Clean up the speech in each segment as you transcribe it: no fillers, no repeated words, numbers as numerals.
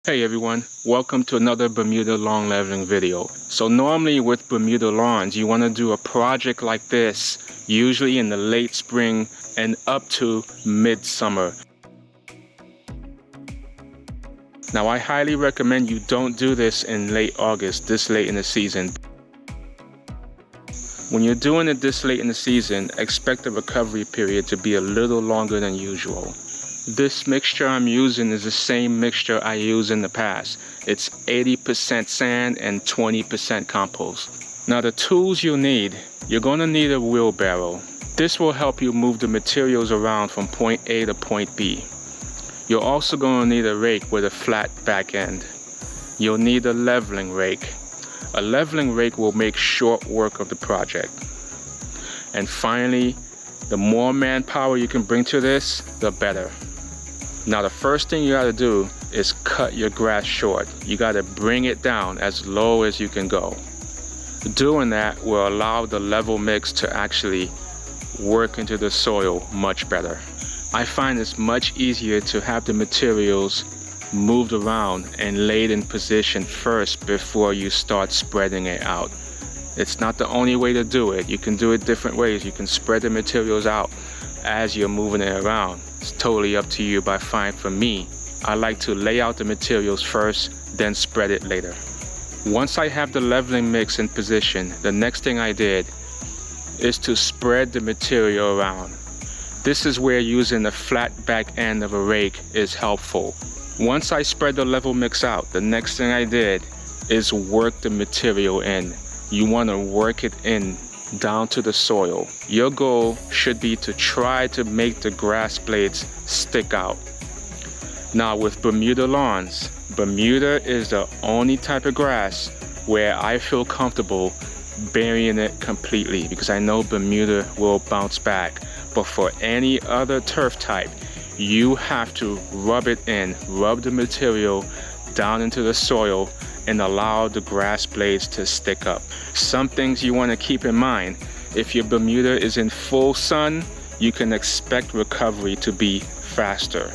Hey everyone, welcome to another Bermuda lawn leveling video. So normally with Bermuda lawns, you want to do a project like this, usually in the late spring and up to midsummer. Now I highly recommend you don't do this in late August, this late in the season. When you're doing it this late in the season, expect the recovery period to be a little longer than usual. This mixture I'm using is the same mixture I used in the past. It's 80% sand and 20% compost. Now the tools you'll need, you're going to need a wheelbarrow. This will help you move the materials around from point A to point B. You're also going to need a rake with a flat back end. You'll need a leveling rake. A leveling rake will make short work of the project. And finally, the more manpower you can bring to this, the better. Now the first thing you gotta do is cut your grass short. You gotta bring it down as low as you can go. Doing that will allow the level mix to actually work into the soil much better. I find it's much easier to have the materials moved around and laid in position first before you start spreading it out. It's not the only way to do it. You can do it different ways. You can spread the materials out as you're moving it around. It's totally up to you, but I find for me, I like to lay out the materials first, then spread it later. Once I have the leveling mix in position, the next thing I did is to spread the material around. This is where using the flat back end of a rake is helpful. Once I spread the level mix out, the next thing I did is work the material in. You want to work it in down to the soil. Your goal should be to try to make the grass blades stick out. Now with Bermuda lawns, Bermuda is the only type of grass where I feel comfortable burying it completely, because I know Bermuda will bounce back. But for any other turf type, you have to rub it in, rub the material down into the soil and allow the grass blades to stick up. Some things you want to keep in mind: if your Bermuda is in full sun, you can expect recovery to be faster.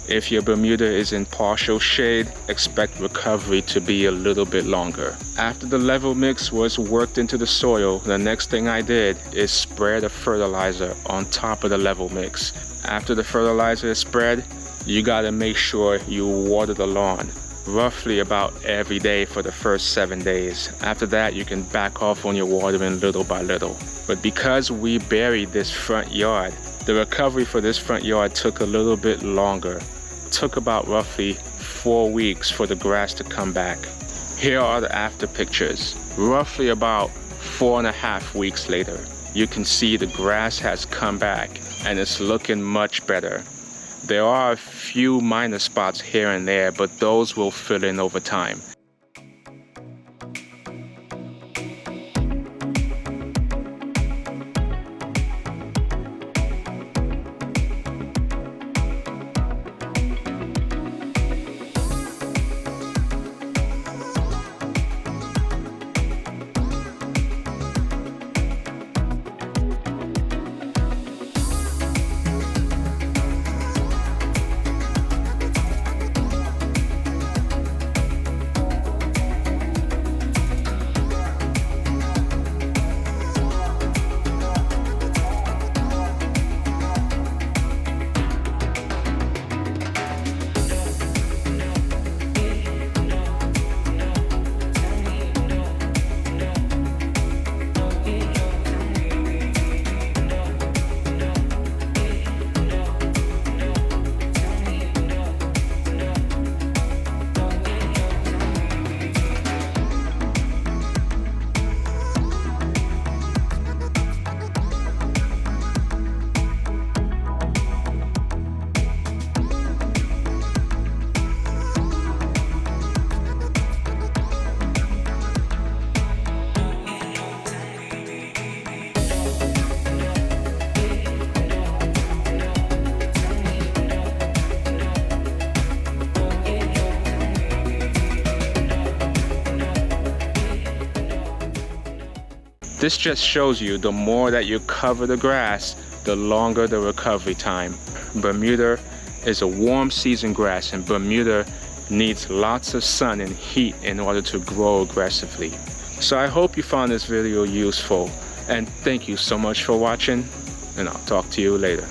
If your Bermuda is in partial shade, expect recovery to be a little bit longer. After the level mix was worked into the soil, the next thing I did is spread a fertilizer on top of the level mix. After the fertilizer is spread, you gotta make sure you water the lawn roughly about every day for the first 7 days. After that, you can back off on your watering little by little. But because we buried this front yard, the recovery for this front yard took a little bit longer. It took about roughly 4 weeks for the grass to come back. Here are the after pictures. Roughly about 4.5 weeks later, you can see the grass has come back and it's looking much better. There are a few minor spots here and there, but those will fill in over time. This just shows you the more that you cover the grass, the longer the recovery time. Bermuda is a warm season grass, and Bermuda needs lots of sun and heat in order to grow aggressively. So I hope you found this video useful, and thank you so much for watching, and I'll talk to you later.